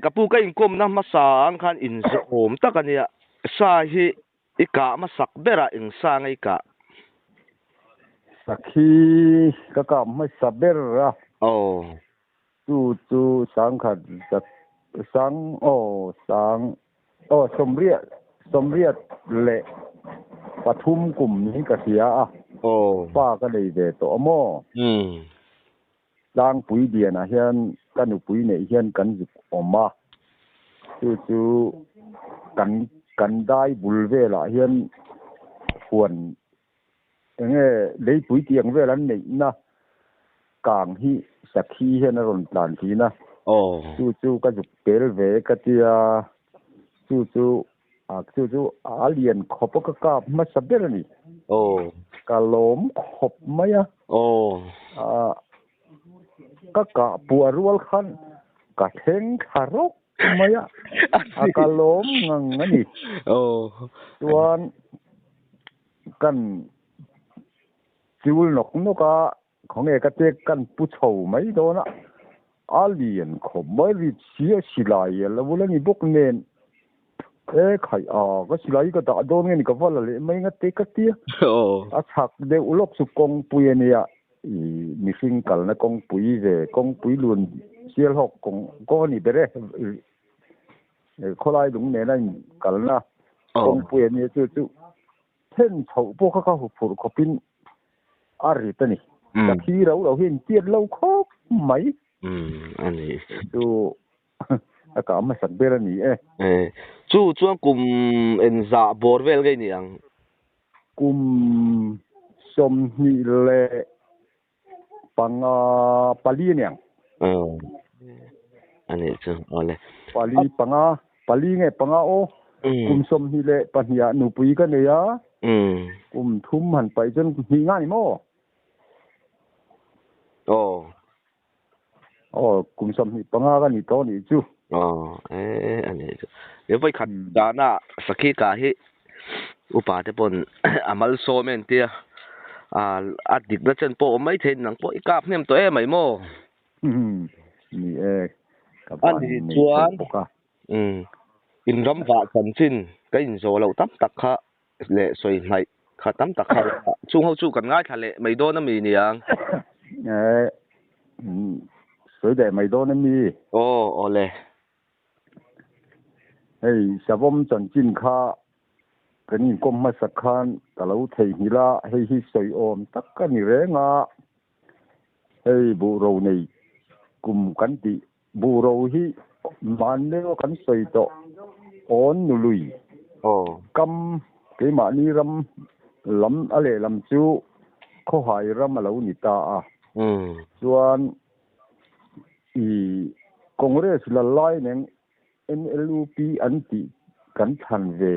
kapu ka inkom na masang khan in om takania sa hi ika masak bera in sa ngai ka sakhi ka mai saber ra oh chu sang khat sang somriat le pathum kum ni ka sia a oh pa ka dei ve to mo lang pui dia na hian kan pui nei hian kan zik oma chu kan dai bul ve la hian huan nge lei pui tiang ve lan nei na kang hi sakhi hian ron plan thi na oh chu ka zik pel ve ka tia chu alien khop ka ma saber ni oh ka lom khop maya oh ka puarwal khan ka theng tharok maya akalom ngani oh tuan kan siul nok no ka khong e ka te kan pu chho mai do na alien khop mai ri chia silai la bulani bok nen khai ka silai ka da don nge ni ka wala le mai nga te ka tia oh a thak de ulok su kong puya mi sing kal na kong pui luon sial hok kong ni bere kholai dung ne na kal na kong puya ni chu ten chho po ka hu phur khopin ari tani ta thi ro hin tiet lo khop mai ani chu aka ma sak bera ni chu chuan kum en za borvel gai ni ang kum som ni le panga pali niang ani chu ole pali nge panga o kum som ni le pahnia nu pui ka ne ya kum thum han pai chen ni nga ni mo kum som ni panga ka ni to ni chu ani chu ye vai khat dana sakhi ka hi upa te pon amal so men tia adik na chen po mai thein nang po ikap nem to mai mo ni ka ani chuan in ram va kan chin ka in zo lo tam tak kha le soi nai kha tam tak kha chung ho chu kan ngai thale mai do na mi ni ang soi de mai do na mi ole hey savom chan chin kha kani kom ma sakhan talo thei hila hei hi soi om tak ka ni renga hei bu ro nei kum kan ti bu ro hi man le kan soi to on nu lui kam ke ma ni lam ale lam chu kho hai ram lo ni ta chuan congress la lai neng NLUP anti kan than ve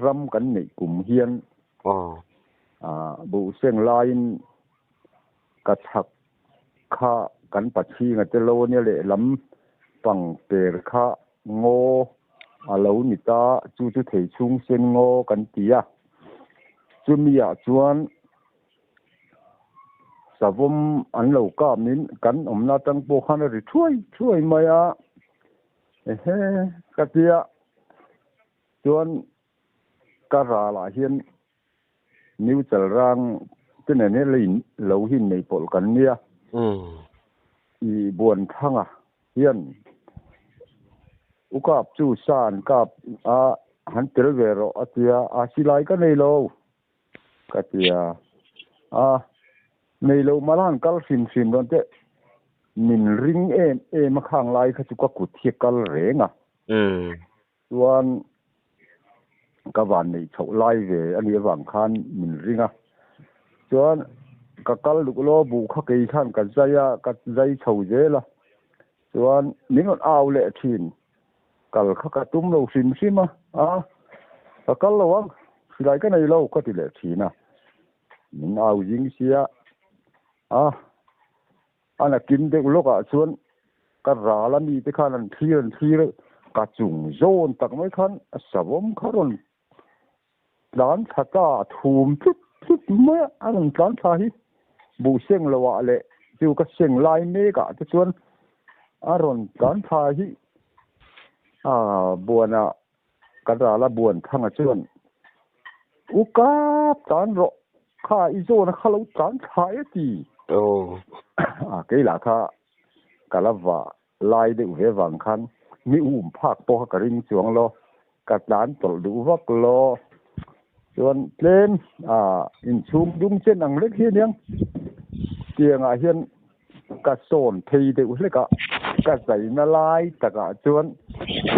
ram kan nei kum hian bu seng lain ka thak kha kan pachi nga te lo ne le lam pang per kha ngo alo ni ta chu thei chung sen ngo kan tia chumia chuan savom an lo ka min kan omna tang po khan ri thuai maya ka tia chuan kara la hian new chal rang tene ne lein lo hin nei pol kan nia i buan thanga hian ukap chu san kap han tel vero atia silai ka nei lo ka tia nei lo malan kal sim don te min ring ma khang lai kha chu ka ku thia kal renga chuan ka van nei chho lai ve ani wang khan min ringa chuan ka kal lu lo bu kha kei khan ka zai chho je la chuan ningon aw le thin kal kha ka tum lo sim ka kal lo wang silai ka nei lo ka ti le thina min aw jing sia ana kin de lo ka chuan ka ra la mi te khan an thir ka chung zone tak mai khan savom kharon plan thata thum tut mai an plan tha hi bu seng lo wa le chu ka seng lai me ka te chuan aron plan tha hi บัวน่ะกระดาละบวนทั้งจวนอุกาจานรอข้าอีโจนะข้าเราจานชายตีโอ้เกล่ะข้ากะละว่าลายได้เววังคันมีภาคปอกระริงสวงโลกระดานตลดูวักโลส่วนเล่นอินชุมดุงเช่นอังเล็กเฮียนเกียงเฮียนกระโซนทีเดียวเลยกระใส่นาลายตะกะจวน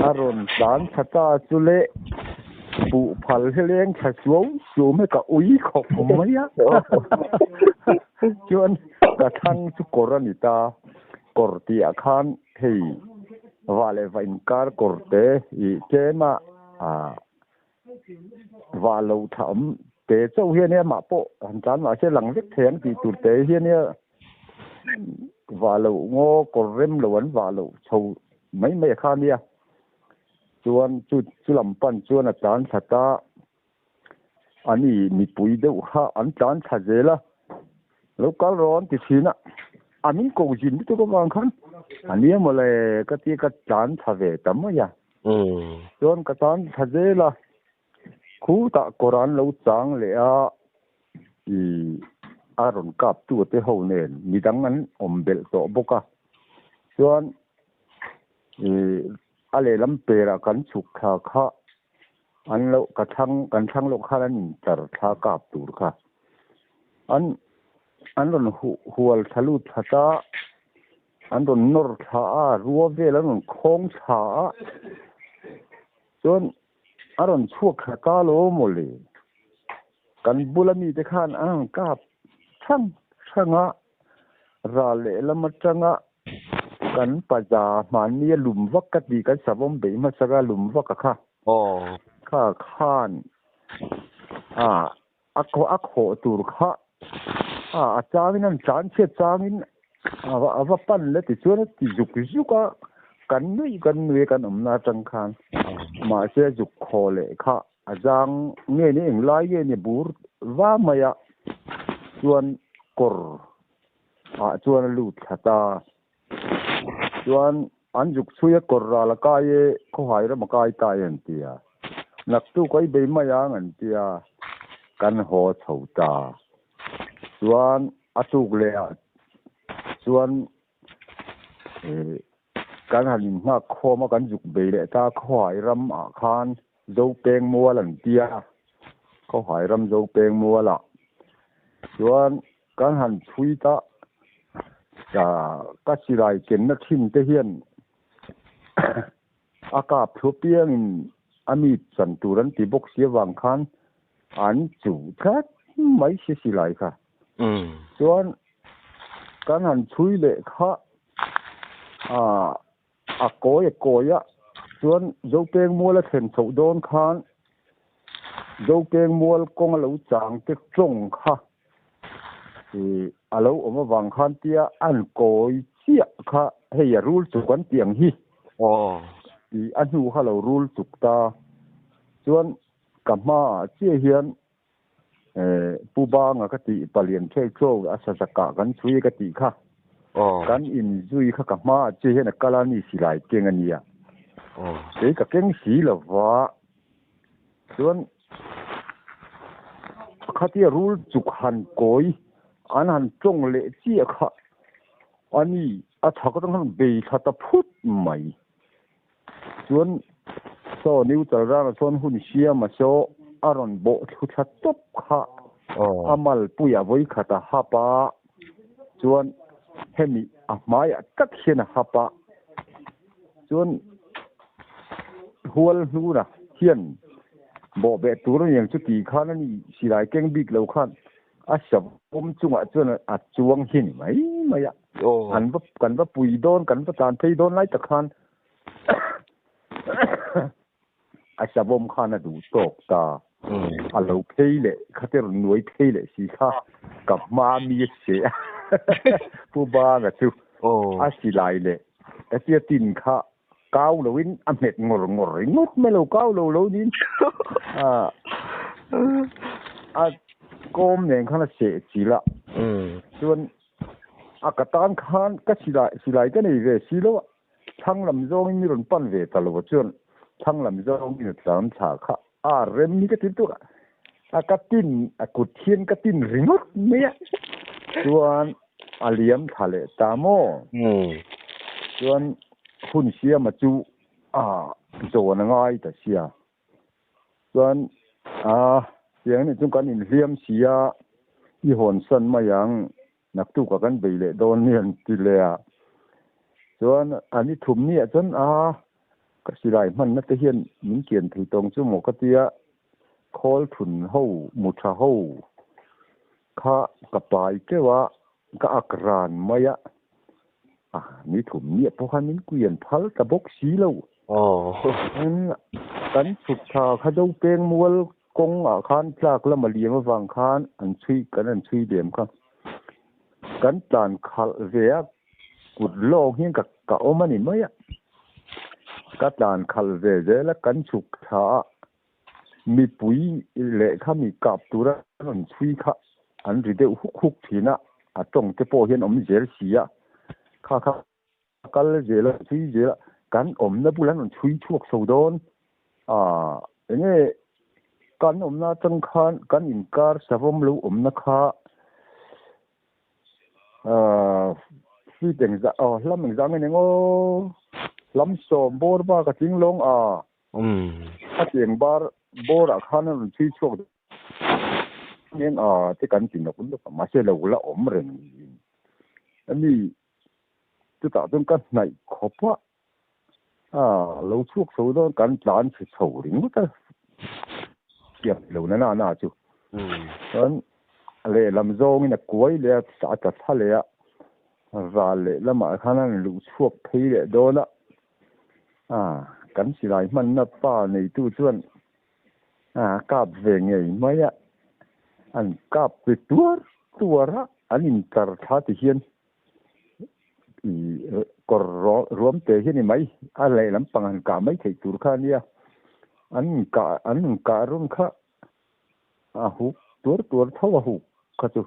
อารมณ์สารชะตาจุเลปูพัลเลี้ยงชะสวงสูไม่กะอุ้ยขบไม่ยะจวนกระทั่งสุกรณิตากอร์ติอาคารที่ว่าเลยว่าอินการกอร์เตอีเจมาว่าเราทำเตะเจ้าเฮียเนี่ยมาโปอันจันว่าเช่หลังเล็กแทงที่ตุเตะเฮียเนี่ยว่าเราโง่กอร์เร็มหลวนว่าเราชาวไม่ข้าเนี่ยจวนจุลำปันจวนอาจารย์ชะตาอันนี้มีปุ๋ยเดือดข้าอันจานชะเจละแล้วก็ร้อนติดชีนะอันนี้กูจินที่ตัวบางครั้งอันนี้มาเลยก็ที่ก็จานชะเวแต่ไม่ยาจวนก็จานชะเจละคู่ตะกรันเราจังเลยอารมณ์กับตัวเตหัวเนินมีดังนั้นอมเบลโตบุกะส่วนอะไรลำเปร่กันฉุกขาค่ะอันเรากระทั่งโลกข้านั้นจะท้ากับตัวค่ะอันนั้นหัวทะลุทะตาอันนั้นนรท้ารัวเวแล้วนั้นโค้งช้าส่วนอันนั้นชั่วขาตาโลโมเลยกันบุลมีแต่ข้านกับช่างราเละละมัดจังกันปัจจามันนี่หลุมวักกดีกันสะบมเบมาสกาหลุมวักค่ะข้าข้านอักโหตูร์ค่ะจามินันจานเชื่อจามินว่าปั้นแล้วติดชวนติดจุกกันนุยกันกันนาจังคันมาเชื่อจุกโคเลยค่ะจางเนี่ยนี่เองไล่เนี่ยบูร์ว่ามาชวนกอร์ชวนลูดตาชวนอันจุกช่วยกอร์ละกายเขาหายแล้วมากายตายอันเดียนักตู้ก็ไอ้ใบไม้ยังอันเดียกันหัวเฉาตาชวนอัตุกเลยชวนการหันมาโคมากันจุกเบลตาเขาหายรำอาคารโจเปงมัวหลังเดียเขาหายรำโจเปงมัวละส่วนการหันชุยตาก็สิไรเก็นนักทิ้งเทียนอากาศทั่วเปียงอามีสันตุรันติบกเสียวังคันอันจู่ทัดไม่ใช่สิไรค่ะส่วนการหันชุยเละค่ะโกยส่วนโจเปงมัวละเห็นโฉดโดนคันโจเปงมัวกงเหลาจางเต็กจงค่ะเราออกมาวังคันเตียอันโกยเสียค่ะให้ยารูลสุกันเตียงฮีอันหูค่ะเรารูลสุกตาส่วนกับมาเชี่ยเฮียนผู้บ้างกติปเลียนเช่โชว์อาศัยกะกันช่วยกติค่ะกันอินจุยค่ะกับมาเชี่ยเฮียนกาลานีสิไหลเก่งอันนี้เด็กกับเก่งสีละวะส่วนข้าที่รูลสุกหันโกยอันหันจงเละเจี๊ยค่ะอันนี้ถ้าก็ต้องทำเบยถ้าตะพุดใหม่ส่วนโซนิวตระราส่วนหุ่นเชียมาโซอารอนโบทุชัดจบค่ะอามัลปุยอวัยขัดฮับปะส่วนเฮมิมายตัดเชียนฮับปะส่วนหัวนูนะเชียนโบเบตัวนั้นอย่างชุดตีข้านั่นสิไรเก่งบิ๊กเหล่าข้าสับผมจุงจวนจวงหินไหมไม่อะกันว่าปุ๋ยโดนกันว่าจานเพยโดนไล่ตะคานสับผมข้าน่ะดูตกตาเราเพยเลยข้าจะหน่วยเพยเลยสิข้ากับมามีเสียผู้บ้ากันจูสิไรเลยแต่เจ้าตินข้าก้าวเราวินอเมริกงงงดไม่เราก้าวเรานี่โกมเนี่ยข้าเสียจีละส่วนอากาศคานก็สิไรก็นี่เลยสิแล้ว thang làm zong ni ron pan về ta lo chuan thang làm zong ni tlam cha kha rem ni ka tin tu ka tin kut thien ka tin ringot me chuan aliam thale ta mo chuan hun sia ma chu zo na ngai ta sia chuan yang ni chung kan in liam sia i hon san ma yang nak tu ka kan bei le don ni an ti le chuan ani thum ni chuan ka sirai man na te hian min kian thei tong chu mo ka tia khol thun ho mu tha ho kha ka pai ke wa ka akran maya ni thum ni po khan min kuyen phal ta bok si lo kan chut tha kha do peng mual kong khan tlak la maliam wang khan an chui dem kha kan tan khal ve kut lo hin ka omani maya ka tan khal ve la kan chuk tha mi pui le kha mi kap tura an chui kha an ri de huk thina tong te po hian om zel sia kha kal zel chui zel kan om na bulan an chui chuak so don enge kan om na tang khan kan in kar savom lo om na kha fi teng za lam exam ne ngo lam som bor ba ka ting long tieng bar bor khan an chui chuak nên cái cảnh tình nó cũng được mà sẽ lâu là ổn rồi anh đi tôi tạo trong cái này khó quá lâu suốt số đó cảnh đàn thì sầu đến mất kịp lâu nè chứ anh lệ làm dâu như là cuối lệ xã chặt thà lệ và lệ là mà khả năng lâu suốt thấy lệ đó đó cảnh chỉ lại mình là ba này tu chuyên cặp về ngày mấy an kap ke tuara anin tar tha ti hian kor rom te hian mai a le lam pangan ka mai thei tur kha nia an ka rum kha hu tur thawa hu kha chu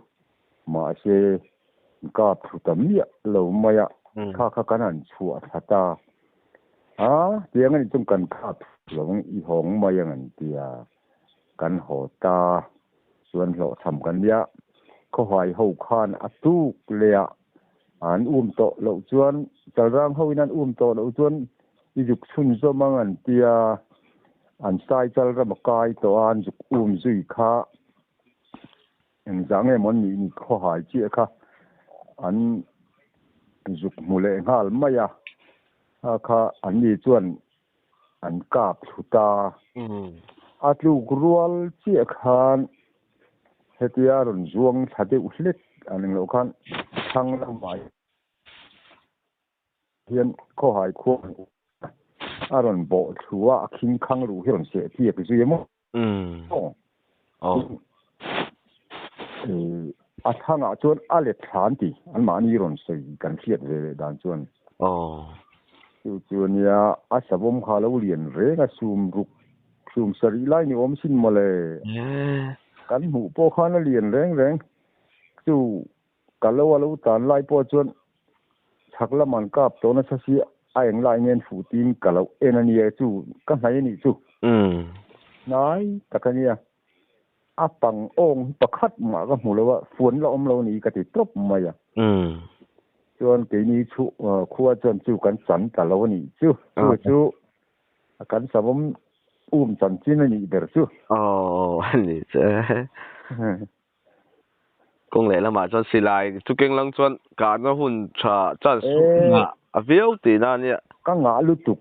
ma se ka thutam nia lo maya kha kanan chua thata tiang ani chung kan khat long i hong mayang an tia kan hotaส่วนเราทำกันเนี่ยเขาหายหูคานตุกเลยโตเราชวนจะร่างเขานั้นโตเราชวนยุกชุนจะมังอันเตียสายจะระบกายตัวยุกจุยขาอย่างจังเงี้ยมันนี่เขาหายเจี๊ยค่ะยุกมูเลงหัลไม่ยค่ะนี้ชวนกาบสุตาลูกรัวเจี๊ยค่ะเฮียรุ่นจวงชาติอุลิตอันนึงเราคันทั้งลำบากเฮียนข้อหายควงรุ่นโบชัวคิงคังรู้เฮียนเสียที่ไปซื้อมั้งทั้งจวนอะไรฐานที่อันมานี่รุ่นใส่กันเสียเลยด่านจวนจวนเนี่ยสบมขาเราเรียนเรื่องซูมสรีไลนี่อมสินมาเลยกันหูโปข้านัเรียนแรงจู่กันแล้วว่าเราตานไล่ปอจนชักละมันกับตัวนั้นเสียไอ้ยังไล่เงินฝูตีนกันแล้วนี่จู่กันไหนนี่จู่นายตะกันเนี่ยปังองประคัดมาก็หูแล้วว่าฝนเราเรานี่กติตบมาจนปีนี้จู่ครัวจนจู่กันสันกันแล้วนี่จู่กันสมจันจีนนี่เดือดจู่นี่เจ้คงเลยละมาจนสิไลจุกเก่งลังจนการว่าหุ่นชาจันสุงวิวตีนั่นเนี่ยก็งาลุตุก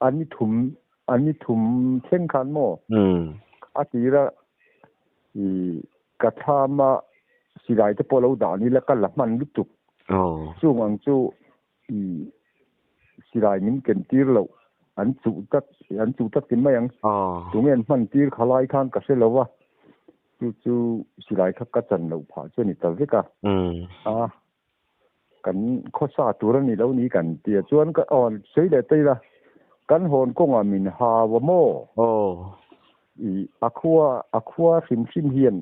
อันนี้ถุมเช่นขันโมตีละกระทามาสิไลจะพอเราด่านี่แล้วก็หลับมันลุตุกจู่อังจู่สิไลนี่เกินตีเราอันจู่ตัดกินไม่ยังตรงนี้มันตีขลายข้างกระเซ็นแล้วว่าจู่สิไลทับกระจันเราผ่าจนนี่ตัวเล็กกันข้อสาตัวนี้แล้วนี้กันเตี๋ยจวนก็อ่อนใช้ได้ตีละกันโหนกงมินฮาวโมอะคัวฟิมเฮียน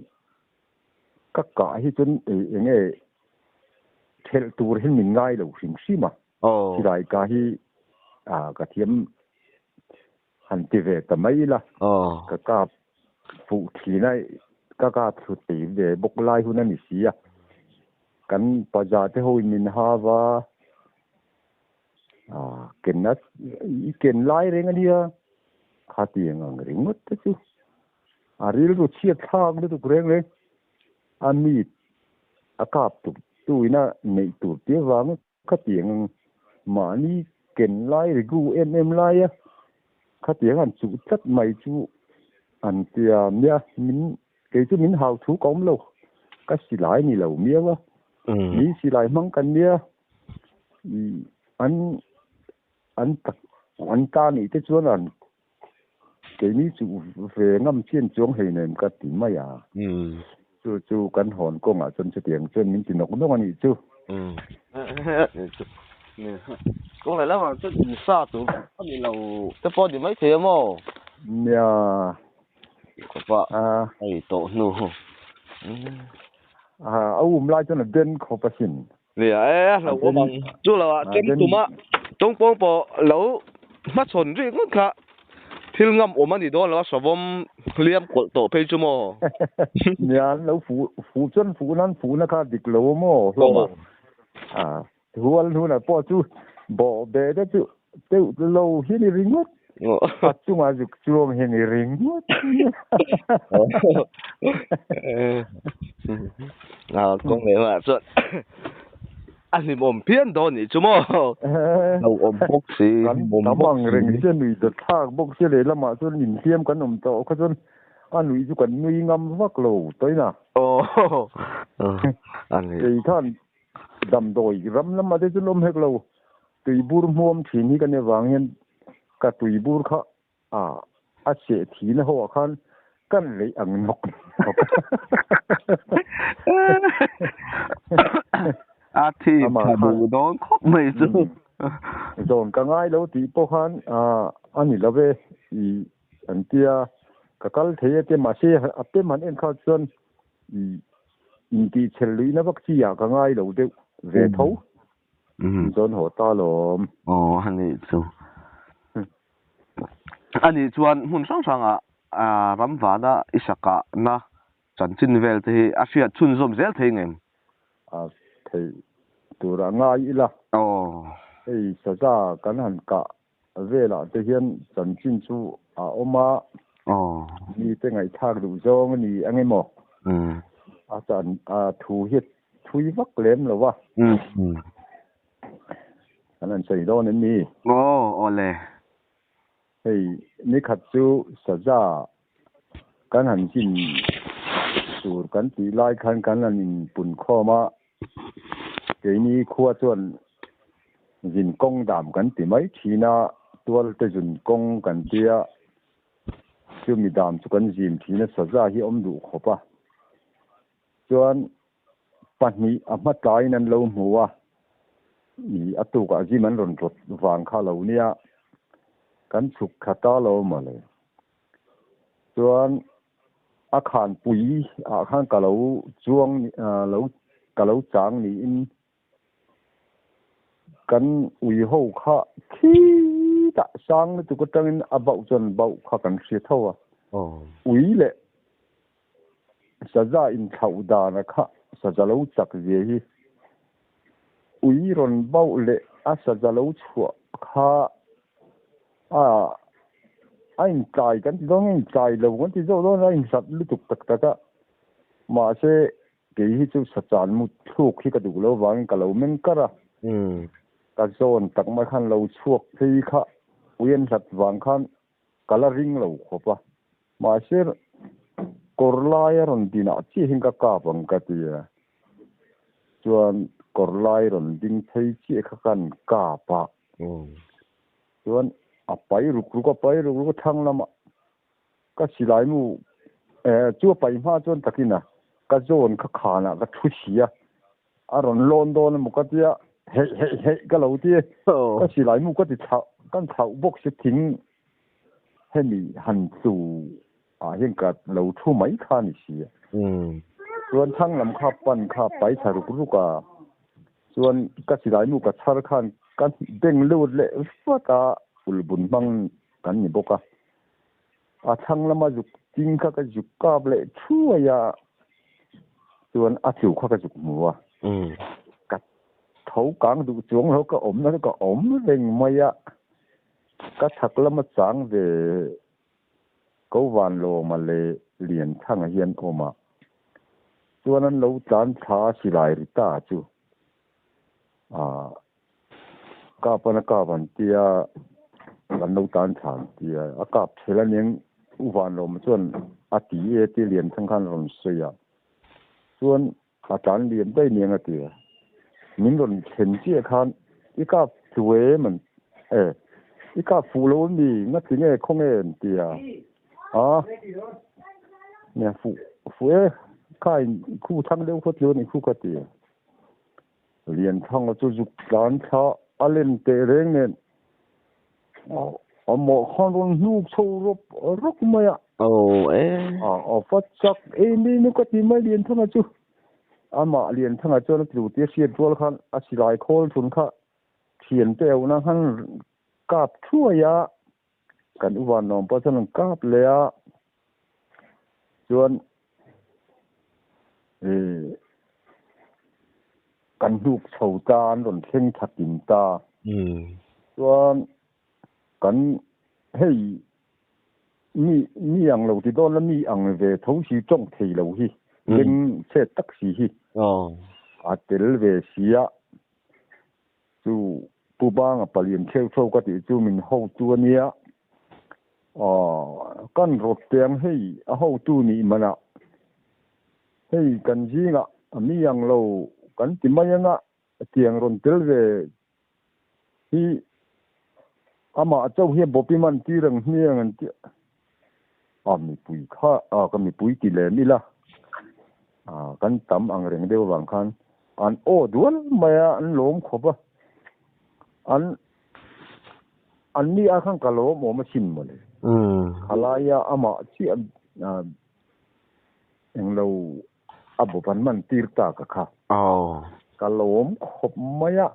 ก็กะให้จนอย่างเงี้ยเทลตัวเห็นมินง่ายเราฟิมซิมา thì lại cả hi cả thiếm hẳn tì về tầm mấy là cả phụ thì này cả phụ tỷ về bốc lai hôn anh xí kan paja te hoi min ha wa ken lai reng ania khati ang ring mot te chu ril ru chiat thang tu reng reng ami akap tu ina nei tu te wang khati ang ma ni ken lai gu em lai khati ang chu chat mai chu an tia mia min ke chu min hau thu kom lo ka si lai ni lo mia wa ni si lai mang kan mia an ta ni te chuan an ke ni chu ve ngam chen chong hei nem ka ti ma ya chu kan hon ko nga chon che tiang chen min ti nok no ani chu cũng là mà chút xa tụ có gì lâu cái phố thì mấy thiệt mà nya có vợ ai tổ nu lai cho là den khó phát sinh vì ấy lâu có bằng chú là chém tụm á trong phong bộ lâu mắt chuẩn riêng mất cả thiếu ngâm ôm anh đi đó là sao vong liêm quật tổ phê chú mò nya lâu phụ chân phụ nó cả địch lâu mò thu là po chú bỏ bé đó chú tiêu lâu hiền ring mất chú mà chú mà hiền ring mất con này mà chuyện anh thì ôm phiền đó nhỉ chú mò lâu ôm bốc xí ôm bốc ring chứ nuôi được thang bốc xí này là mà chú nhìn phiền cái ôm tổ cái chú anh nuôi chú cần nuôi ngâm vắt lâu tới nè anh thìท่านđầm đồi rắm lắm mà thế chứ lôm hết lâu tùy bùr muom thì ní cái này vàng hen cả tùy bùr khác sẽ thì nó hoa khan căn lấy ăn nọc thì mà đủ đó khóc mày chứ rồi cả ngay lâu thì bao khan anh là về thì anh tia cả cái thế thì mà xe áp mà anh khai xuân thì chân lý nó bắt chi cả ngay lâu đấy về thấu dân họ ta lồm anh ấy chú anh ấy chuan hun sang ram vada isaka na chan chin vel te afia chun zom zel the ngem thì tu ra ngay là sa ra kan han ka về là te hian chan chin chu oma ni te ngai thak du zong ni ange mo chan thu hit thui vak lem lo wa anh say đó nên mi ole ni khát chú sa ra kan han chin sur kan ti lai khan kan an pun kho ma ke ni khua chuan jin kong dam kan ti mai thina tual te jun kong kan tia chu mi dam chu kan jim thina sa ra hi om du khopa chuan pani amat lai nan lo muwa ni atu ka ji man ron rot wang kha lo nia kan chuk khata lo ma le chuan khan pui khan ka lo chuang lo ka lo chang ni in kan ui ho kha khi ta sang tu ko tangin abau chon bau kha kan sia thawa ui le sa za in thau da na kha sa za lo chak je hi ui ron bau le sa za lo chua kha anh trai kan dong anh trai lo kan ti zo lo anh sat lu tuk tak taka ma se ke hi chu sa chan mu thuk khi ka du lo wang ka lo men kara ka zon tak ma khan lo chuak thei kha uyen sat wang khan kala ring lo khopa ma se korlai ron dina chi hin ka bang ka ti chuan korlai ron ding thei chi kha kan ka pa chuan pai ruk ruk thang lama ka silai mu chu pai ma chon takina ka zon kha khana ka thu sia aron london mu ka tia he ka lo ti ka silai mu ka ti thau kan thau bok se thing he ni han chu hian ka lo thu mai kha ni sia chuan thang lam kha pan kha pai tha ruk ruka chuan ka silai mu ka char khan kan deng lut le fata ulbun bang kan ni boka a thang lama juk ting kha ka juk kap le thu ya chuan a thiu kha ka juk muwa ka thau kang du chuang ho ka om reng maya ka thak lama chang ve ko van lo ma le lian thang hian oma chuan an lo tlan tha silai ri ta chu ka pan tia kan lo tan than tia a kap thela ning u van lo ma chuan a ti e ti lian thang khan ron se ya chuan a tan lian dai ning a tia min ron chen chi khan i ka thuwe man i ka fu lo ni na ti nge khong en tia nè phụ kai khu thang leo phốt leo này khu cái tiền liền thang ở chỗ dục đàn cha alen tệ rèn nên một con con nuốt sâu rốc mày phát chắc đi nó có tìm mấy liền thang ở chỗ mà liền thang ở chỗ nó chịu tiếc xiết chỗ khăn xí lại khol thun khá thiền tèo nó khăn cáp thua ya cái u van nòng bắt chân cáp lea chuan kan duk chho tan ron thleng thatin ta chuan kan hei mi ang lo ti don la mi ang ve tho si chong thei lo hi leng che tak si hi a tel ve sia chu pu bang a palien kheu tho ka ti chu min ho tu ania kan rot teng hei a ho tu ni mana hei kan jinga mi ang lo kan ti mai nga tiang ron tel ve hi ama chau hi bopi man ti rang hiang an ti mi pui kha ka mi pui ti le mi la kan tam ang reng deu wang khan an dual maya an lom khoba an ni a khang ka lo mo ma sin mo le halaya ama chi eng lo abu pan man tir ta ka kha ka lom khop maya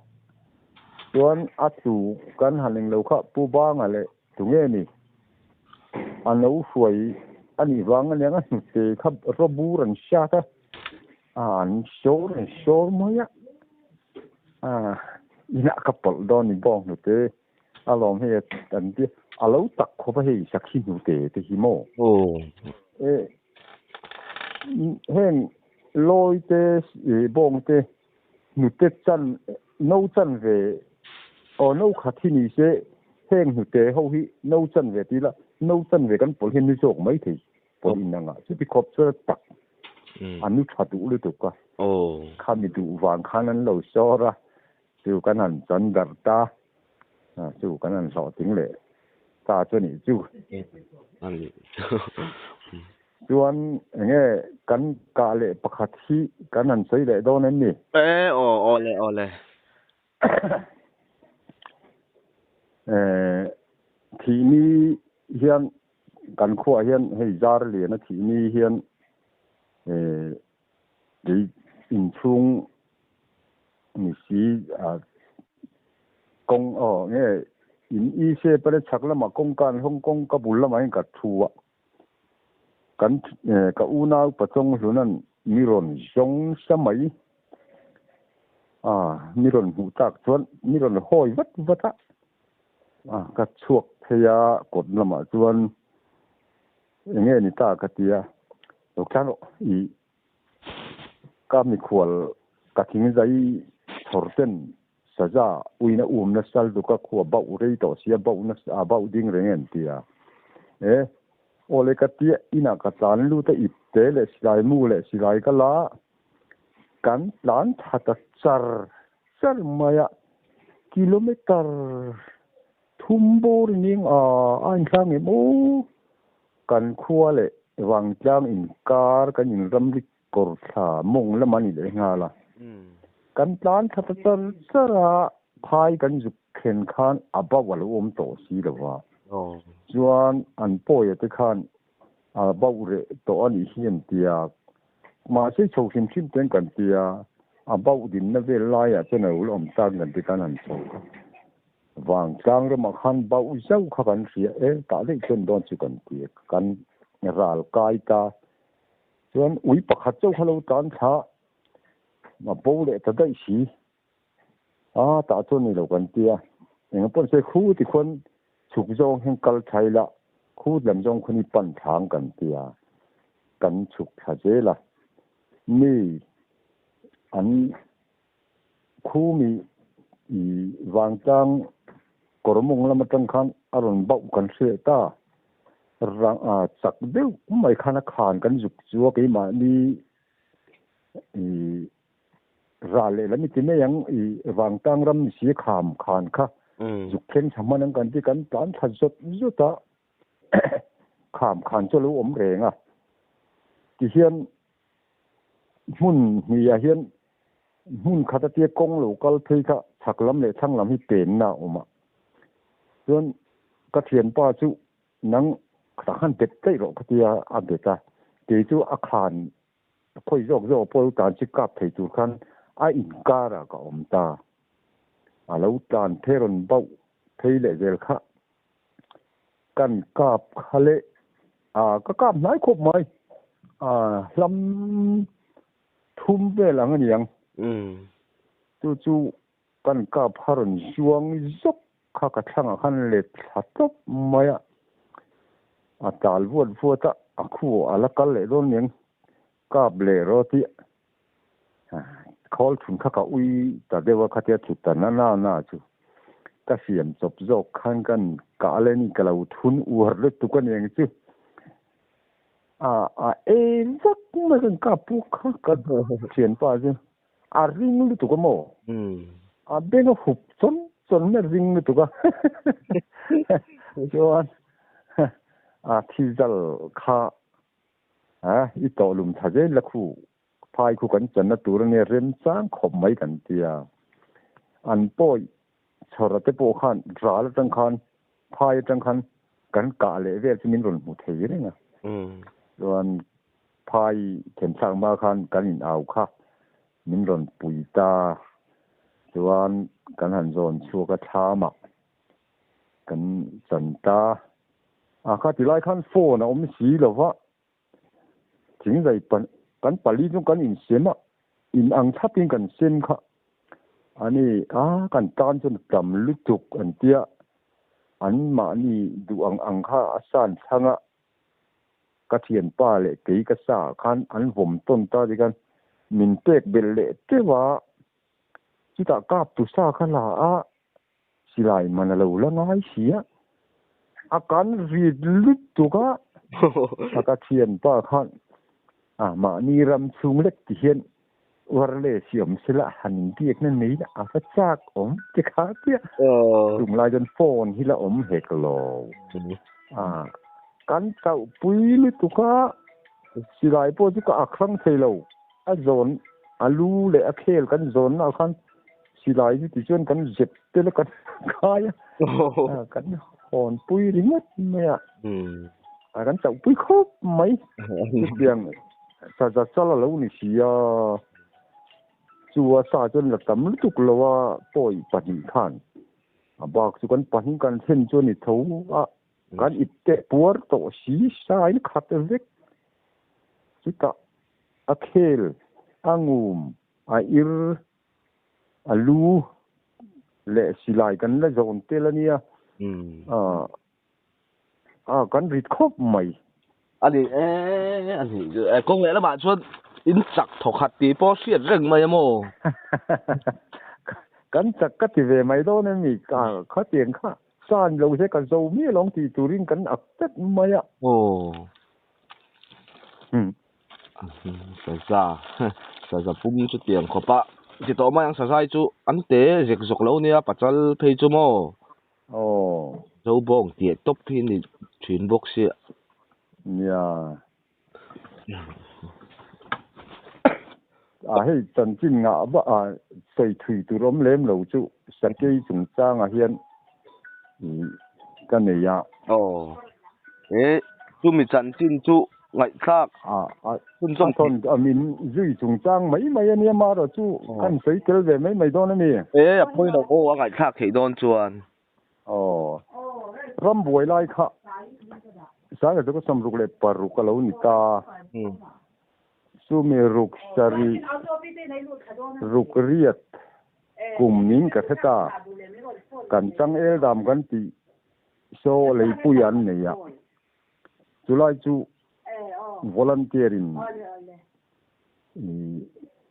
chuan a chu kan haning lo kha pu ba nga le tu nge ni an lo huai ani wang an yang a nu te kha robu ran sha ta an show maya ina ka pol don ni bong nu te alom he tan ti alo tak khoba he sakhi nu te hi mo heng loi te bong te nu te chan no chan ve no khathi ni se heng nu te ho hi no chan ve ti la no chan ve kan pol hin ni jok mai thei pol in nga chu pi khop se tak anu thatu le to ka khami du wang khanan lo so ra chu kan an chan dar ta chu kan an so ting le ta chu ni chu chuan nge kan ka le pakhat hi kan an sei le don en ni le thi ni hian kan khua hian hei zar le na thi ni hian de in chung ni si kong nge in i se pare chakla ma kong kan hong kong ka bul la mai ka thuwa kan ka una pa chong hunan miron jong samai miron hu tak chuan miron hoi vata ka chuak theya kot lama chuan nge ni ta ka tia dokano i ka mi khwal ka thing zai thorten saja uina na sal du ka khuwa ba urei to sia ba na ba ding rengen tia ole ka tia ina ka tan lu ta itte le silai mu le silai ka la kan plan thata char maya kilometer thumbor ning an thang e mo kan khuwa le wang tlang in kar kan in ramli kor tha mong la mani le ngala kan plan thata chara phai kan juk khen khan aba wal to si lawa chuan an poi te khan baure to ani hian tia ma se chou him ten kan tia bau din na vel lai chana ul om tang kan ti kan an chou vàng trang rồi mà khăn bao dâu khá gần xìa ta lấy chân đón chú cần tiệt cần rào cai ta chuan ui pakhat châu khalo tan tha mà bố lệ ta đây xí ta cho ni lo kan tia en pon se khu ti khon chuk zong hen kal thai la khu lam zong khoni pan thang kan tia kan chuk tha je la mi an khu mi i wang tang kormong lam tang khan aron bau kan se ta rang chak deu mai khana khan kan juk chu ke ma ni ra le la mi ti me yang wang tang ram si kham khan kha juk khen chaman kan ti kan plan tha zot zuta kham khan cho lu om renga ti hian mun mi ya hian mun khata ti kong lo kal thei kha thaklam le thanglam hi pen na oma chuan ka thian pa chu nang khata han bet kai ro khatia a beta te chu a khan khoi jok zo pol tan chi kap thei tu khan a in kara ka om ta a lo tan theron bau thei le zel kha kan kap khale ka kap nai khop mai lam thum ve lang ani yang chu kan kap haron suang zok kha ka thanga khan le thatop maya tal vuat vuata a khu ala kal le don ning kap le ro ti khol thun kha ka ui ta dewa khatia chu ta na chu ta siam chop zok khan kan ka le ni ka lo thun ur le tu kan yang chu zak ma kan ka pu kha ka thian pa chu ring lu tu ko mo ben hup chon me ring lu tu ka chuan thizal kha i to lum tha je la khu phai khu kan chan na tur ne rem chang khop mai kan tia an poi chora te po khan ral tang khan phai tang khan kan ka le ve chimin ron mu thei re nga chuan phai ken sang ma khan kan in au kha min ron pui ta chuan kan han zon chu ka tha ma kan chan ta kha ti lai khan phone om si lo wa thing zai pan kan pali nu kan in sema in ang thapin kan sen kha ani kan tan chun tam lutuk an tia an ma ni du ang kha asan thanga ka thian pa le ke ka sa khan an vom ton ta di kan min pek bel le te wa chi ta kap tu sa kha la silai man lo la ngai sia kan ri lut tu ka ka thian pa khan ma ni ram chung lek ti hian war le siam sila han tiek na nei fa chak om ti kha tia tum lai jon phone hi la om he klo kan tau pui lu tu ka silai po ti ka akhang thei lo a zon alu le a khel kan zon na khan silai ti chon kan zep te la kan khaya kan hon pui ringat me kan tau pui khop mai ti biang sa chala lo ni sia chua sa chon la tam lu tuk lo wa poi pani khan bak chu kan pani kan then chu ni tho kan itte puar to si sai khat vek chita akhel angum ir alu le silai kan la zon telania kan rit khop mai ani kong le la ma chuan in chak thok khat ti po siat reng mai mo kan chak ka ti ve mai do ne mi ka kha tieng kha san lo se ka zo mi long ti turin kan ak tat maya sa pum chu tiang khopa ti to ma yang sa sai chu an te zek zok lo nia pachal phei chu mo zo bong ti top phin ni thin box sia hei chan chin nga ba sei thui tu rom lem lo chu sakei chung chang hian kan ne ya chu mi chan chin chu ngai khak kun chong thon min zui chung chang mai ania ma ro chu kan sei tel ve mai do na mi a point of ngai khak thei don chuan oh ram buai lai kha sa ga ko sam ruk le par ruk lo ni ta su me ruk sari ruk riat kum ning ka theta kan chang el dam kan ti so le pu yan ne ya julai chu volunteer in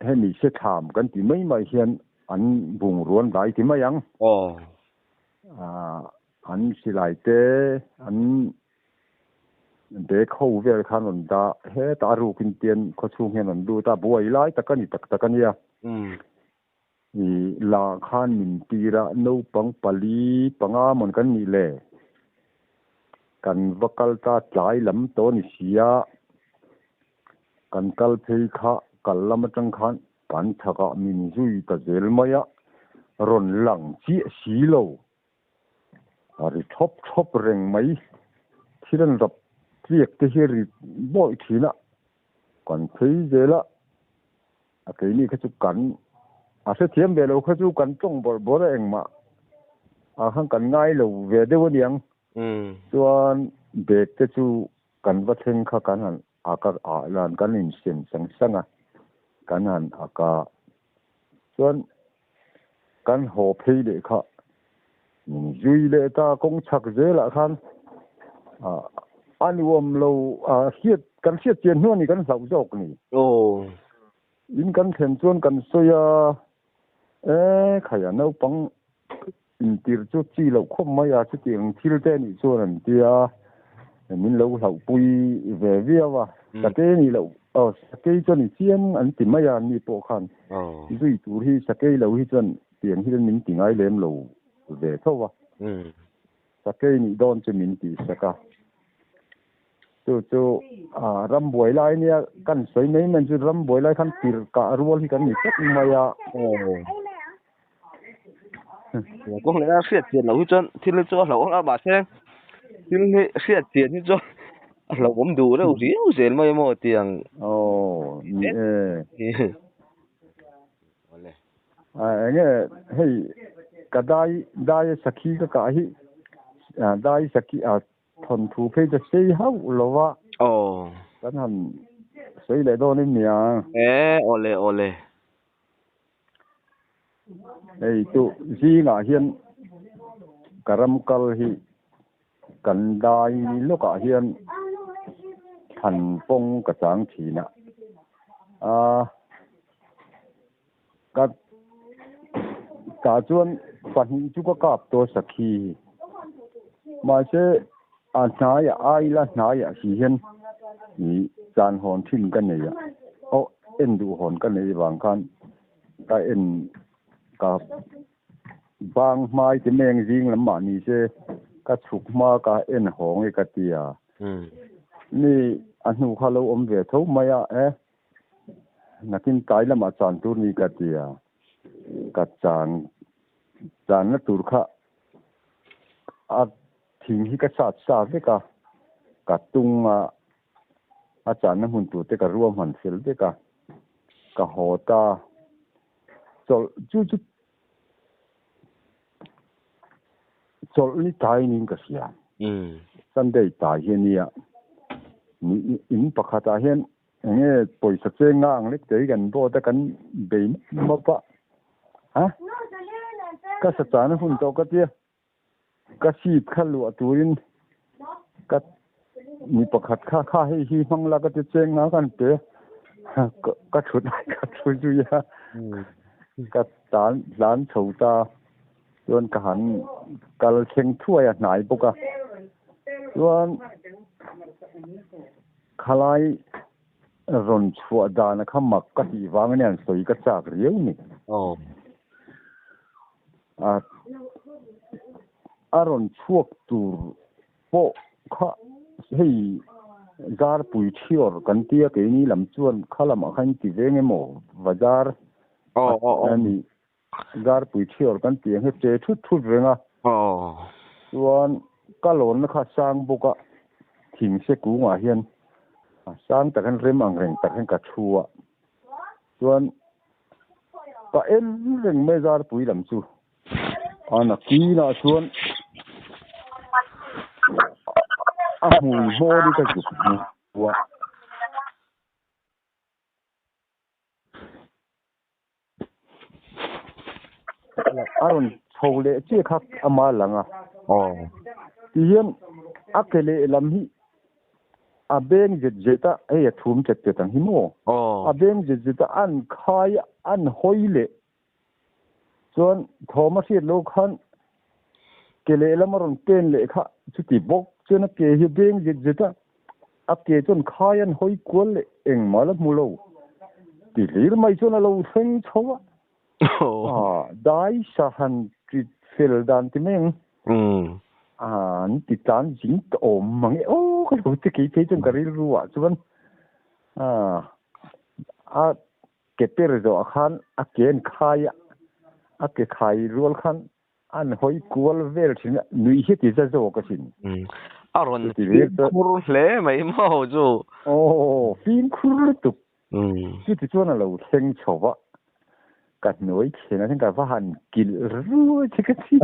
hemi se tham kan ti mai hian an bung ruan dai ti mai yang an silai te an de khâu vel khan on da he ta ru kin tian kho chung hen on du ta buai lai takani takania ni la khan min tira no pang pali panga mon kan ni le kan vakal ta tlai lam to ni sia kan kal phei kha kal lam tang khan kan thaka min zui ta zel maya ron lang chi si lo ari thop reng mai thiran rap triek te heri boy thina kan phei zela a ke ni kha chu kan a se thiam be lo kha chu kan tong bor eng ma a hang kan ngai lo ve de wo niang chuan bek te chu kan va theng kha kan han aka a lan kan in sen sanga kan han aka chuan kan ho phei de kha zui le ta kong chak zela khan ani wom lo hiat kan hiat chen no ni kan sau jok ni in kan then chuan kan soya khaya no pang in tir chu chi lo khom ma ya chu tiang thil te ni chuan an tia min lo hlau pui ve viawa ta te ni lo ke chu ni chian an ti ma ya ni po khan zui tur hi sa ke lo hi chuan tiang hi min tingai lem lo ve thowa sa ke ni don chu min ti saka chu ram buai lai nia kan soi nei man chu ram buai lai khan tir ka rual hi kan ni tek ma ya có lẽ là siết tiền lâu chân thì lên cho lâu là bà xem thì lên siết tiền thì cho lâu bấm đủ đâu ríu rèn mấy mò tiền nghe hey cả dai sakhi ka hi dai sakhi thon thu phê cho sei hau lo wa kan han sei le do ni mia ole ei tu ji nga hian karam kal hi kan dai ni lo ka hian than pong ka chang thina ka chuan pan chu ka kap to sakhi ma se na ya ai la na ya hi hian ni chan hon thin kan ne ya en du hon kan ne wang khan ka en ka bang mai te meng jing lam ma ni se ka chuk ma ka en hong e ka tia ni anu khalo om ve tho maya nakin tai lama chan tur ni ka tia ka chan na tur kha thing hi ka sa ve ka tunga chan na hun tu te ka ruam han sel te ka hota chol ni tai ning ka sia sunday ta hiania ni in pakhata hian nge poisa che ngang lek te gan bo ta kan be ma pa ka sa chan hun to ka tia ka sit khalu aturin ka ni pakhat kha hi mangla ka te cheng nga kan te ka thut ju ya ka dan chouta chuan ka han kal theng thuai a hnai boka chuan khalai ron chua dana khamak ka ti wang ne an soi ka chak riu ni ron chuak tur po kha hei zar pui thior kan tia ke ni lam chuan khalam a khan ti venge mo bazar ani zar pui thior kan tia he che thut venga chuan kalon kha sang boka thing se ku nga hian sang ta kan rem ang reng ta kan ka thua chuan pa en reng me zar pui lam chu ana ki na chuan mùi mô đi cái dục mùa aron thâu lệ chia khắc ama langa tiyan akele lam hi abeng jeta ay thum chet tang hi mo abeng jeta an khai an hoile chon thomas hi lo khan kele lam ron ten le kha chuti bok chena ke hi beng jeta ake chon khai an hoi kol le eng mal mulo ti lir mai chona lo theng chowa dai sahan ki fel dan ti meng ti tan jing to mang cái đồ ti ki te chung kari ruwa chuan ke per zo khan a ken khaya a ke khai rual khan an hoi kual vel thin nui hi ti za zo ka sin aron khur hle mai mo chu fin khur tu ti chuan lo theng chowa cắt nối thì nó thành cả hành kil ruồi thì cái gì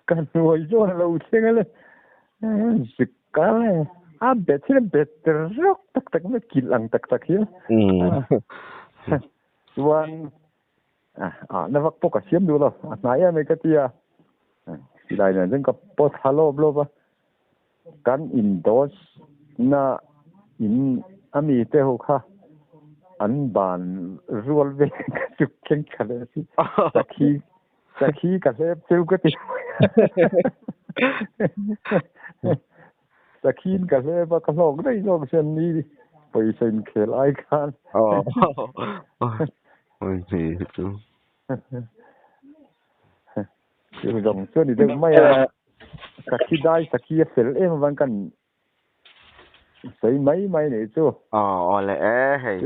cắt nối cho nó lâu thế cái này dịch cá này bet thì bet rất tắc tắc nó kil ăn tắc tắc hiếu chuan nó vắt bốc cả xiêm đủ rồi nãy em cái tia lại là những cái bớt hello blog cắn indoors na in ami te ho kha an ban rual ve chuk ken khale si sakhi ka se cheu ka ti sakhin ka se ba ka log dai log sen ni poi sen khel ai khan ôi gì chứ chứ dòng chưa đi được mấy sakhi dai sakhi fel em van kan sei mấy này chứ lẽ hay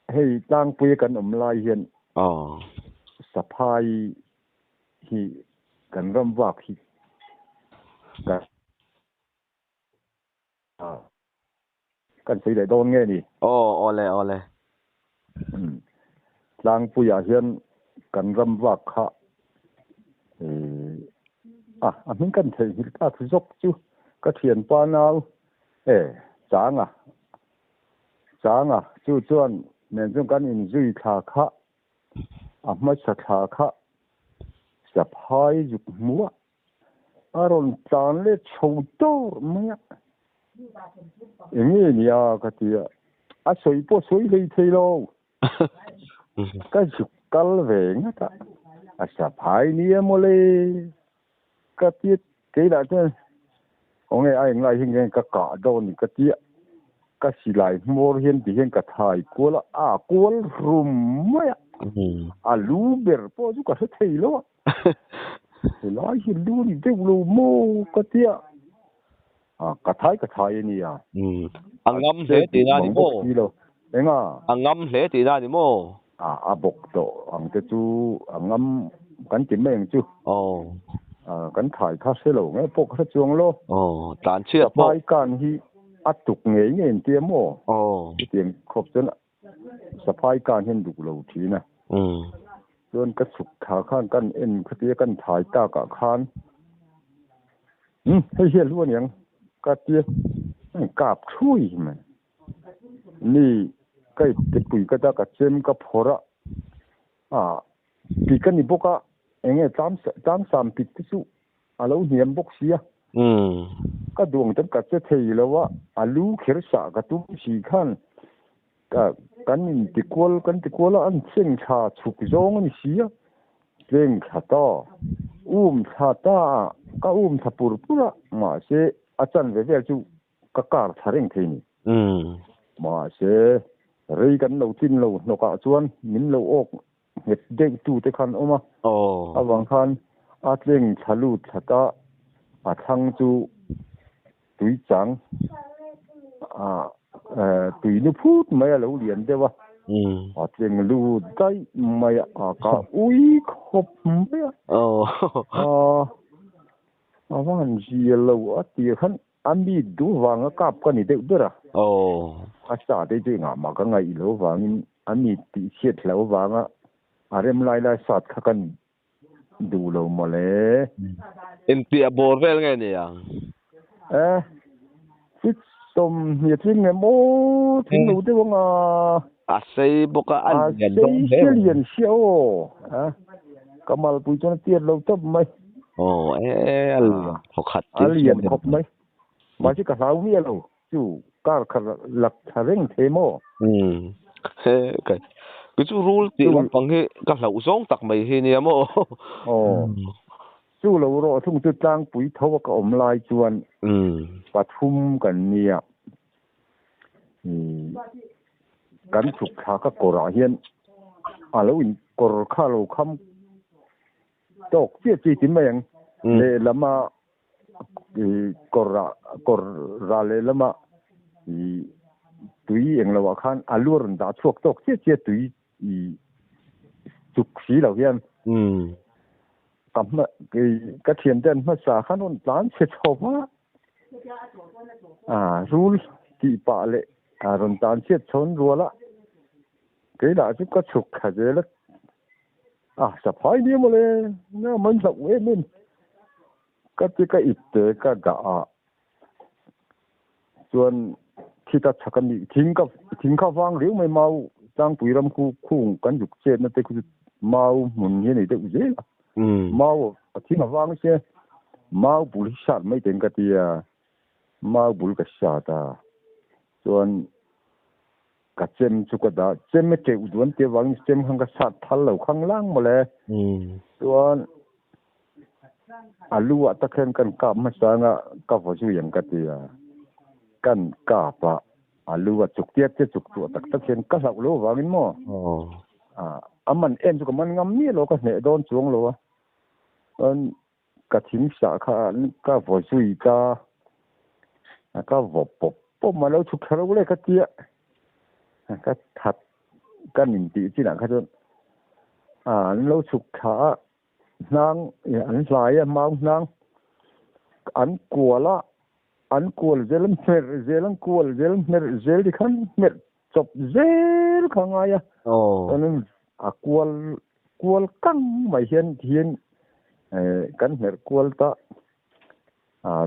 hey tang pui kan lai hian saphai hi kan ram wak hi ka kan sei dai don nge ni le tang pui a hian kan ram wak kha mình kan thei hi ta thu jok chu ka thian pa nau changa chu chuan nên chúng con in duy thà khá mất sát thà khá sắp hai dục múa aron chan le chou to mẹ nghe nia cái tia soi po soi lấy thế lo cái dục cal về nghe ta sắp hai nia mole cái tia cái là thế ông ấy ai lại hình cái cả đâu ni cái tia cái gì lại mua hiện thì hiện cái thai cuốn cuốn rum mày lú bể po chú cái thấy lo thì nói hiện lú thì đều lú mua cái tia cái thai này anh ngâm thế thì ra đi mua anh anh ngâm thế thì ra đi mua bọc tổ anh cái chú ngâm cắn chim mấy chú cắn thai thắt xe lồng ấy bọc cái chuông lo tàn chia bọc can hi tục nghe tiêm mồ tiêm khóc chân supply can hiện đủ lâu thì nè luôn cái sụp thả khan căn em cái tia căn thải ta cả khan hay hiện luôn nhỉ cái tia cạp chui mà ni cái bụi cái ta cái chém cái phora bị cái này bốc anh nghe chăm sắm bị cái su lâu niệm bốc xia cái đường tất cả sẽ thấy làว่าlú khởi sạ cái túm xì khăn cái tí quál ăn xiên trà chụp giống anh xí xiên trà to trà ta cái trà bự bự mà sẽ chân về chú cái card thằng thế này mà sẽ rồi cái lâu tin lâu nó cả chuan mình lâu ốc hết đêm tu tới khăn mà vàng khăn xiên trà lú trà ta thằng chú tuổi trắng tuổi nó phút mấy lâu liền đấy wa tiếng lu tay mấy cả uy khop mấy vàng gì lâu thì hắn anh đi đủ vàng cáp cái này được ra sao đấy chứ mà cái ngày lâu vàng anh đi tiết lâu vàng em lại sát khăn đủ lâu mà lẽ in tia bor vel nghe nè fit tôm nhiệt thiên ngày mô thiên đủ thế không à xây bốc à anh nhận xây đông xây thế liền siêu kamal bùi cho nó tiệt lâu tấp mấy ồ học hạt liền học mấy mà chỉ cả sáu mươi lâu chú cả lạc thà rèn thế mô cái chú rule thì làm bằng cái các lẩu giống tắc mày hi nè mô chú lâu rồi thùng tư trang bùi thâu cái ôm lại chuan bắt thumกันเนี่ยกันสุขะก็กระเฮียนแล้วอินกระข้าเราคำตกเสียจีติมาอย่างเลยละมากระเลยละมาตุยเองเราว่าคันอาลูรนดาชวกตกเสียตุยสุขสีเราเฮียนกับกระเทียนเดินมาสาขันวันร้านเสร็จชอบว่ารู้ที่ป่าเลยรันตานเสียชนรัวละcái đã giúp các chục khả dễ lắm sắp hỏi đi mà lên nó mình rộng ấy mình cái ít tới cái gã chuan khi ta chắc cái thính khá vang liễu mày mau trang bùi râm khu cắn dục chết nó tới khu mau muốn như này được dễ là mau thính khá vang xe mau bùi sát mấy tên cái tia mau bùi cái sát chuan cả chém chú cái đó chém mấy cái uốn tiêu vàng chém hàng cái sát thal lâu khang lang mà lẽ chuan alu ta khen kan cặp mà sao ngà cặp vào chú yang cái tia kan cặp alu chục tiết chục chuột ta khen cái lâu lâu vàng mò mình em chú cái mình ngắm nhẹ lo cái này đón chuông lo cái thím xã khá cái vào chú cái vào bop mà lâu chục cái lâu lấy cái tia cái thật cái niềm tin chỉ là cái đó lâu chục khá nang anh lại mau nang anh qua là dễ lắm dễ đi khăn mệt chụp dễ khang ai cho nên qua căng mà hiền cái mệt qua ta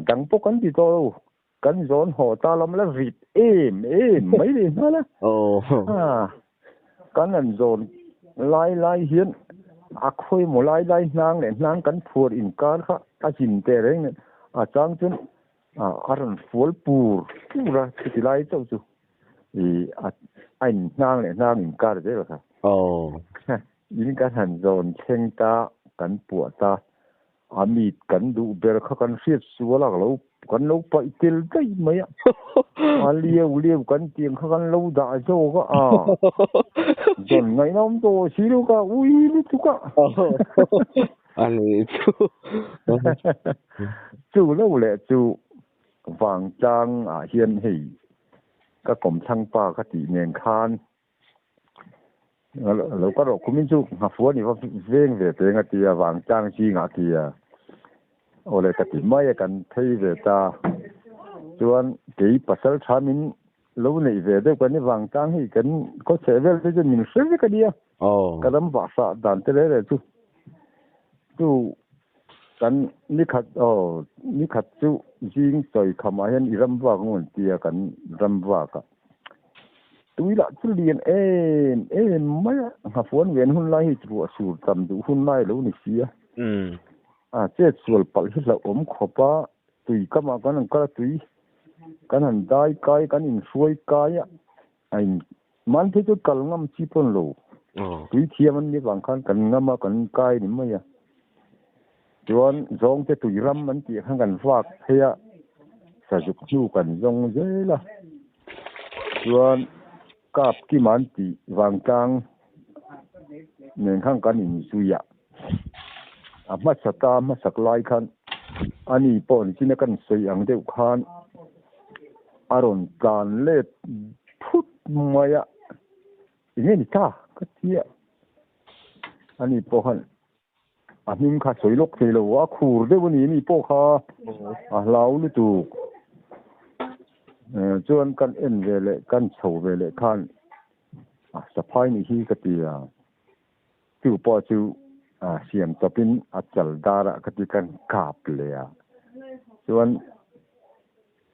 đằng bốc cái gì đâu cái giòn họ ta làm là vịt êm mấy đi nữa là cái này giòn lai hiền khôi một lai nang này nang cái phur in cái khác chín tệ đấy trang chân ăn phur pur ra thì lai cháu chú anh nang này nang in cái đấy là in cái hành giòn chênh ta cái bùa ta mít cái đủ bèo khác cái phiết xua là lâu cái lâu phải tiêu cái mấy liêu cái tiền khác cái lâu đã cho cái rồi ngày nào tôi xí đâu cả ui nó chú cả anh chú lâu lệ chú vàng trang hiền hỷ các cổng thăng pa các tỷ miền khan lâu có độ cũng mình chú phú này có về tới cái tỷ vàng trang chi ngã tỷ ở đây cái tỷ mấy cái thấy về ta chuan cái pasal cha mình lâu này về đây cái vàng trang thì cái có thể về đây cho mìnhซื้อcái đi cái đám vả sa đàn thế đấy chú cái ní khát chú riêng trời khăm ai hiện ram vả ngon tia cái ram vả cả tuy là chú liền mấy phun về hun lai chú sủi tầm chú hun lai lâu này xí chết sủi bạc hết là khopa tùy cái mà cái này cái tùy cái hành đai cái hành suy cái anh man thế cho cần ngâm chi phân lô tùy thiam anh đi bằng khăn cần ngâm mà cần cái gì mà chuan giống thế tùy ram anh chỉ hàng cần phạc thế sử dụng chú cần giống dễ là chuan cáp cái man chỉ vàng trang nên hàng cần hình suy mà sắc lai khăn anh bọn chỉ là cần suy ang đều khăn aron kan le phut maya ini ni ta katia ani pohan anim kha soi lok thelo wa khur de buni ni po kha lau lu tu chuan kan en ve le kan chho ve le khan saphai ni hi katia chu po chu siam topin achal dara katikan kap le a chuan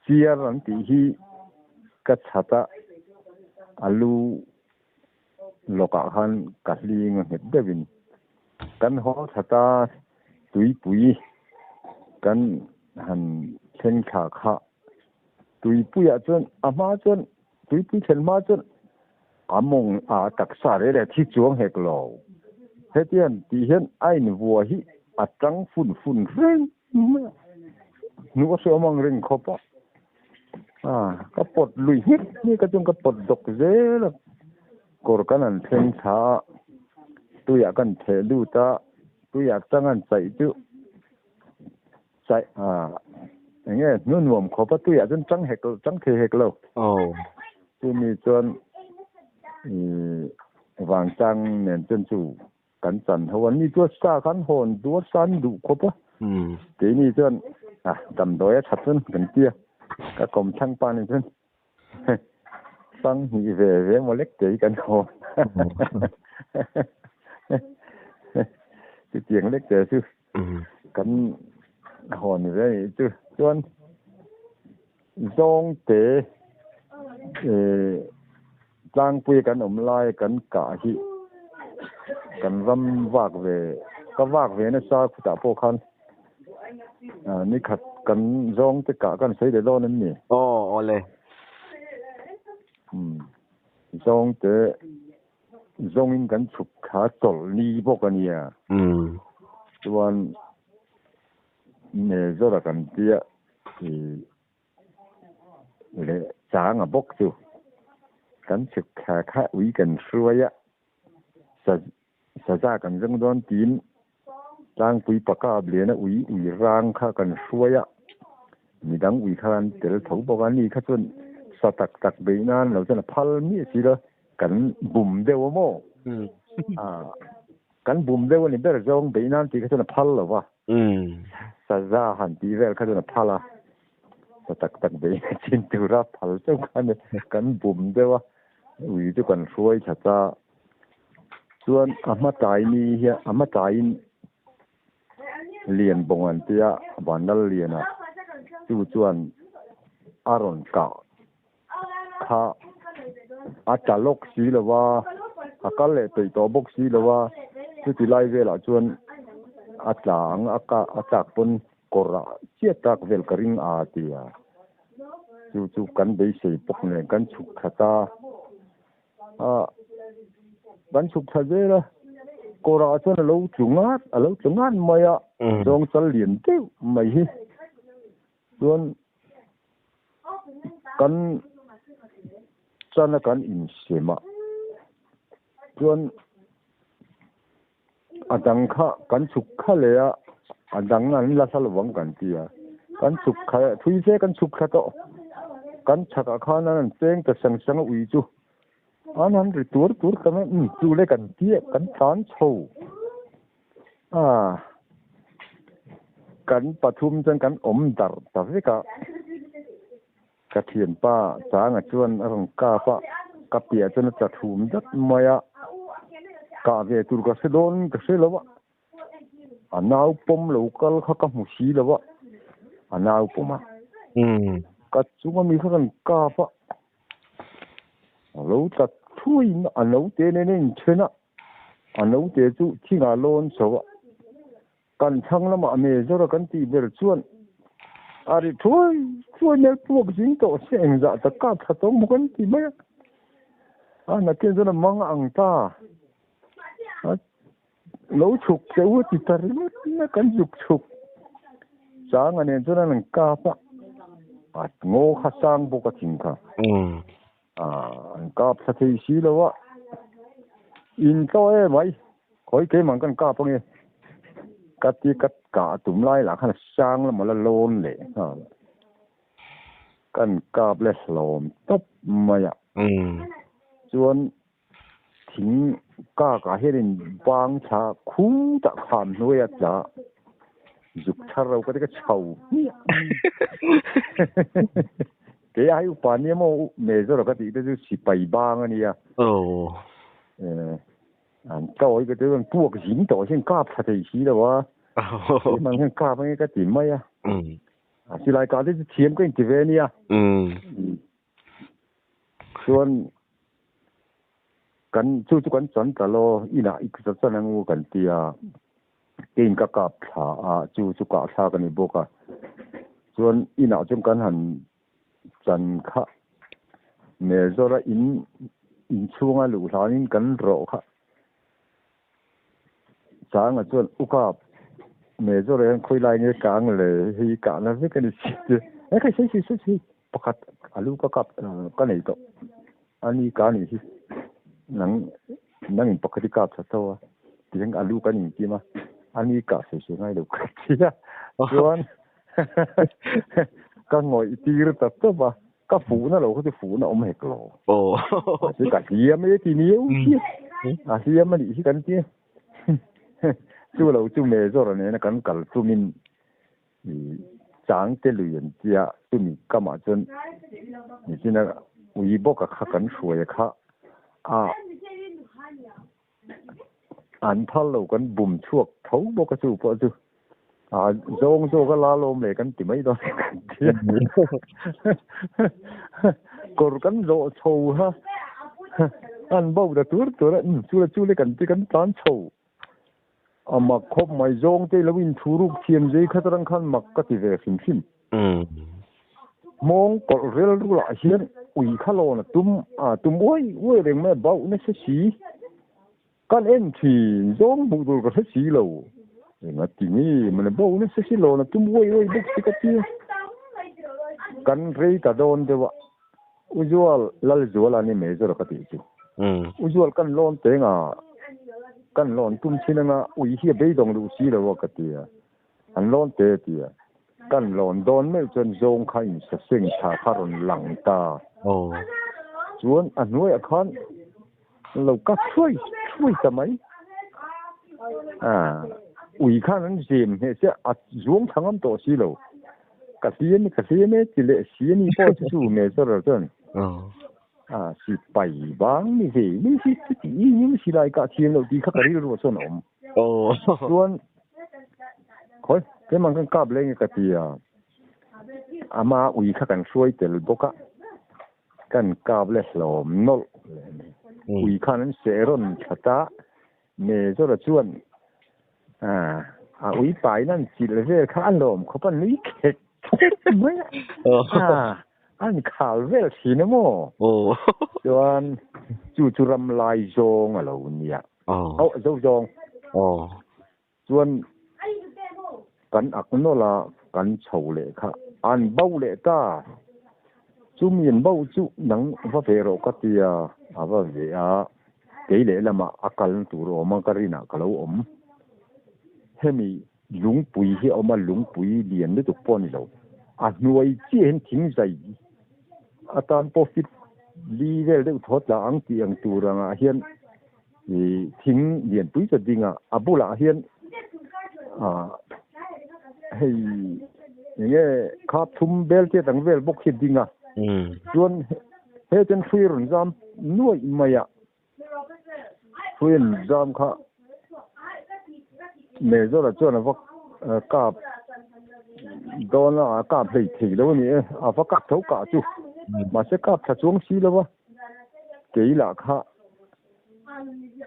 chiar an ti hi ka chata alu loka khan kahling het devin kan ho chata tui pui kan han chen kha kha tui pui a chuan ama chuan tui pui chen ma chuan among a taksa re le thi chuang hek lo hetian ti hian ain vua hi atang fun reng nu so among reng khopa ka pot lui hit ni ka chung ka pot dok zel kor kan an theng tha tuya kan the lu ta tuya changan chai chu chai nghe nun nuam khopa tuya chen chang the hek lo tu mi chuan wang chang nen chen chu kan chan hawan ni tu sa kan hon du san du khopa te ni chuan dam doi chat chen kan tia ka kom chang pa ni chen sang hi về một lếch chỉ cảnh hồ cái chuyện lếch chỉ chứ cảnh hồ này đấy chứ chuan dòng tế trang quy cảnh lai cảnh cả hi cảnh râm vạc về cái vạc về nó sao phụ ta po khăn ni khát cảnh dòng tất cả cảnh xây để lo nên nhỉ ole dòng tế dòng in cảnh chụp khá tổ ni bốc anh à chuan nè do là cảnh tia thì lệ sáng à bốc chu cảnh chụp khá uy cảnh xuôi á sa ra cảnh dòng đoan tín trang quý bạc ca bề nó uy rang khá cảnh xuôi á mi đăng uy khan tel thấu bốc anh khá chuan sa tak be nan lo chen phal mi si lo kan bum de wo mo kan bum de wo ni ber zong be nan ti ka chen phal lo wa sa za han ti vel ka chen phala sa tak be chin tu ra phal chau kan bum de wa ui tu kan suai cha cha chuan ama tai ni hi ama tai lian bong an tia banal lian a chu chuan aron ka kha chalok si lawa akale tei to bok si lawa chu ti lai vela chuan atlang atak pon kora chiatak vel karing a tia chu kan be sei pok ne kan chuk khata kan chuk thajera kora chuan lo chungat maya dong chal lian te mai hi chuan kan chana kan in sema chuan adang kha kan chuk kha le a adang an la sal wang kan tia kan chuk kha thui se kan chuk kha to kan chaka kha nan cheng ta sang ui chu an ri tur kan chu le kan tia kan tan chho kan pathum chen kan dar ta veka ka thian pa changa chuan arong ka pa ka pia chen cha thum dat maya ka ve tur ka se don ka se lawa anau pom local kha ka mu si lawa anau poma ka chunga mi kha kan ka pa lo ta thui anau te ne ne chena anau te chu thinga lon so kan thang lama ame zora kan ti ber chuan ari thui ne puak jing to seng za ta ka tha to mu kan ti mai na ke zona mang ang ta lo chuk cheu ti tar na kan chuk sang ane zona nang ka pa at ngo kha sang bo ka ting kha ka pha thei si lawa in to e mai khoi ke mang kan ka pa nge kati kat ka tum lai la khan sang la mala lon le kan ka ble slom top maya chuan thing ka herin bang cha khu ta khan noya cha juk thar ro ka chau ke ai u pa ni mo me zo ka ti de si pai bang ani ya tôi cái thứ buộc dính tổ trên cáp thật thì xí đâu á mà cái cáp cái tìm mấy á chỉ lại cả cái chiếm cái gì về nè xuânกันจู่กันจนตลออีน่ะอีกสักสักนึงกันที่เก่งกับกับชาจู่กับชากันนี่บอกว่าส่วนอีน่ะจงกันหันจันค่ะเมื่อจะละอินช่วงลูกหลานกันรอค่ะจางส่วนอุกาเมื่อจะละคุยไล่เงี้ยกลางเลยฮีกลางแล้วไม่กันสิเอ้ยใช่ประกาศลูกกับกันนี่ตัวอันนี้การนี่สินั่งปกติกับสัตว์ที่ยังลูกกันนี่กี่มาอันนี้กับเสียง่ายลูกที่อ่ะส่วนก็งอยตีรถตัวบ้าก็ฝูน่ะเราก็จะฝูน่ะอมเหกหล่อโอ้สิกับเสียไม่ได้ทีนี้เสียมันอีกกันที่จู่เราจู่เมย์จอร์เนี่ยกันกัลจู่มินจางเตลุยนที่อ่ะจู่มีก็มาจนนี่ที่นั่นวิบก็ขักันช่วยค่ะอันพัลเรากันบุ่มช่วงเขาบอกกันจู่พอจู่โจก็ลาลมเลยกันติไม่ต้องกันเที่ยกอกันโจโชว์ฮะอันบอกแต่ตัวละจู่เลยกันที่กันตอนโชว์มาคบไม่โจที่แล้ววินทูรุกเทียมใจขัดรังคันมักก็ติเวฟิมมองกอดเรื่องรู้ละเฮียนอุ้ยข้าโลนะตุ้มโอ้ยเรื่องแม่เบาเนี่ยเสียกันเอ็นที่โจบุกดูก็เสียแล้วงั้นทีนี้มันบอกว่าเสียโลนะตุ้มโอ้ยบุกสิกที่กันเรียตาโดนเดี๋ยวอุจวัลลัลจวัลนี่ไม่จะรักติจูอุจวัลกันโลนเตงกันโลนตุ้มชินังอุ้ยเฮียเบยดงดูสีแล้วว่ากันที่อันโลนเตที่กันโลนโดนไม่จนโจงขันเสียงชาคารนหลังตาชวนอันนู้นอันคันเราก็ช่วยทำไมอุ้ยข้านั้นเสียมเสียร่วงทั้งอันตัวสิเรากษียณจิเลเสียนี่พอจะสู้เมษระจนสิไปบ้างนี่สินี่สิไรก็เทียมเราดีข้ากระดิ่งรัวสนมส่วนคอยแต่มันกันกลับเลยไงกะทีมาอุ้ยข้ากันช่วยแต่ละบกกันกลับเลยหลอมนอลอุ้ยข้านั้นเสร้อนชะตาเมษระชวนอุ้ยไปนั่นจิตเลยข้าอันลมเขาปั้นลุยเข็ดไม่อันข่าวเรื่องสีน้ำโม่จวนจู่รำลายจงอะไรเนี่ยเจ้าจงจวนกันอักโนละกันเฉาเลยค่ะอันเบาเลยต้าจู่มีนเบาจู่หนังว่าเฟโรกัตยาว่าเวียเกยเลยละมาอาการตัวเรามันก็รินักเราให้มีลุงปุยที่เอามาลุงปุยเรียนได้ถูกป้อนเราหน่วยเจียนทิ้งใจอาจารย์โปรฟิตลีเวลได้ทดละอังตีอังตัวรังเฮียนทิ้งเรียนปุยจะดิ่งบุละเฮียนให้อย่างเงี้ยขับทุ่มเบลเจตังเวลบกคิดดิ่งส่วนเฮจนฟิรุนจำหน่วยไม่ฟิรุนจำค่ะเมษระจวนว่ากับโดนละกับเลยทีแล้วนี่ว่ากับเท่ากับจู่มาเสกับถ้าช่วงสีแล้วว่าเกี่ยละค่ะ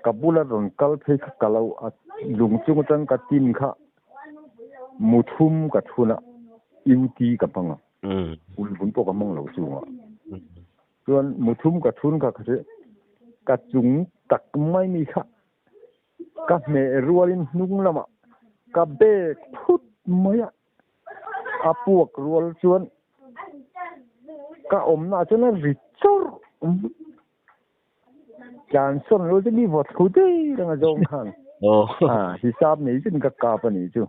กับบุลรอนกัลเพคกัลเอาลุงจุงจังกับทีมค่ะมุทุมกับทุนอิวตีกับปังบุญปกมังเราจู่ส่วนมุทุมกับทุนกับกับจุงตักไม่มีค่ะกับเมรัวลินนุ่งละมากับเบกพุดไม่พวกรัวชวนกับน่าจะน่าริชอร์จานส่วนเราจะมีวัตถุดิบอะไรจงขันฮิซาบนี้จึงกับกาปนี้จู่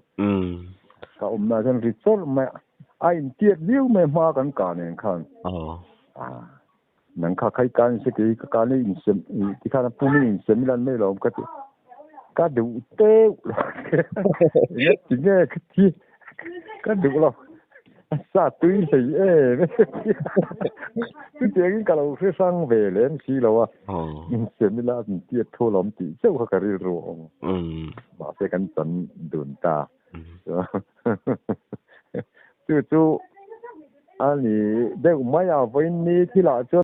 กับน่าจะริชอร์ไม่ไอ้เทียดเลี้ยวไม่มากันกันเองขันนั่งข้าใครกันสักทีการนี้อินเซมที่ข้าพูดนี่อินเซมิลันไม่หลงก็ดูเต้เนี่ยจริงๆที่ก็ดูเรา sa tui sei tu tiếng cái lâu sẽ sang về lên xí lâu à xem mi la mình tiệt thô lắm tí châu cái gì rồi mà sẽ cần tận đồn ta chú chú anh đi đây cũng mấy à với ni thì là cho